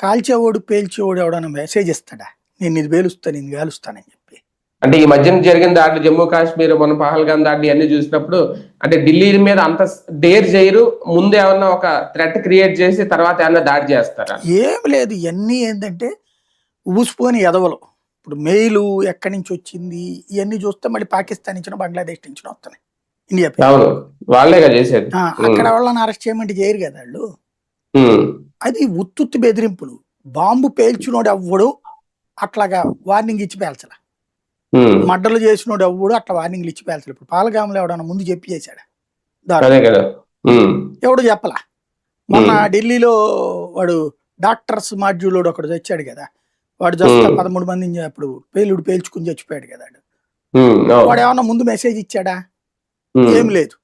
కాల్చేవాడు పేల్చేవాడు ఎవడన్నా మెసేజ్ ఇస్తాడా, నేను ఇది పేలుస్తాను ఇది కాలుస్తానని చెప్పి? అంటే ఈ మధ్యన జరిగిన దాడి, జమ్మూ కాశ్మీర్ మన పహల్గాం దాడి అన్ని చూసినప్పుడు అంటే ఢిల్లీ మీద అంత డేర్ చేయరు, ముందు ఏమన్నా ఒక థ్రెట్ క్రియేట్ చేసి తర్వాత ఏమన్నా దాడి చేస్తారా? ఏం లేదు, ఇవన్నీ ఏంటంటే ఊసిపోని ఎదవలు. ఇప్పుడు మెయిల్ ఎక్కడి నుంచి వచ్చింది ఇవన్నీ చూస్తే మళ్ళీ పాకిస్తాన్ నుంచి బంగ్లాదేశ్ నుంచి వస్తున్నాయి ఇండియా పేరు. అవును, వాళ్ళేగా చేసేది. అక్కడ వాళ్ళని అరెస్ట్ చేయమంటే చేయరు కదా వాళ్ళు. అది ఉత్తుత్తి బెదిరింపులు. బాంబు పేల్చినోడు ఎవ్వడు అట్లాగా వార్నింగ్ ఇచ్చి పేల్చల, మడ్డలు చేసినోడు ఎవ్వడు అట్లా వార్నింగ్లు ఇచ్చి పేల్చలు. ఇప్పుడు పాలగాములు ఎవడన్నా ముందు చెప్పి చేశాడా? ఎవడు చెప్పలా. మొన్న ఢిల్లీలో వాడు డాక్టర్స్ మాడ్యూల్ ఒకడు తెచ్చాడు కదా, వాడు జస్ట్ 13 మందిని అప్పుడు పేలుడు పేల్చుకుని చచ్చిపోయాడు కదా. వాడు ఏమన్నా ముందు మెసేజ్ ఇచ్చాడా? ఏం లేదు.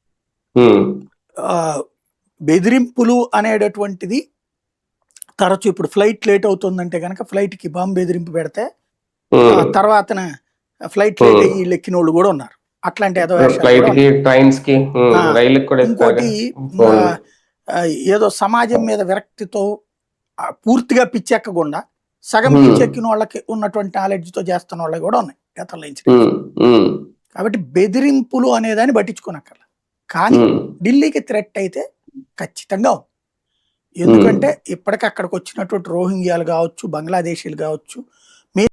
బెదిరింపులు అనేటటువంటిది తరచు ఇప్పుడు ఫ్లైట్ లేట్ అవుతుందంటే కనుక ఫ్లైట్ కి బాంబు బెదిరింపు పెడితే తర్వాత ఫ్లైట్ లేట్ అయ్యి లెక్కిన వాళ్ళు కూడా ఉన్నారు. అట్లాంటి ఇంకోటి ఏదో సమాజం మీద విరక్తితో పూర్తిగా పిచ్చెక్కకుండా సగం పిచ్చెక్కిన వాళ్ళకి ఉన్నటువంటి నాలెడ్జ్ తో చేస్తున్న వాళ్ళకి కూడా ఉన్నాయి గతంలో ఇన్సిడెంట్స్. కాబట్టి బెదిరింపులు అనేదాన్ని పట్టించుకోనక్కర్లా. కానీ ఢిల్లీకి థ్రెట్ అయితే ఖచ్చితంగా ఉంది. ఎందుకంటే ఇప్పటికక్కడికి వచ్చినటువంటి రోహింగ్యాలు కావచ్చు, బంగ్లాదేశీలు కావచ్చు,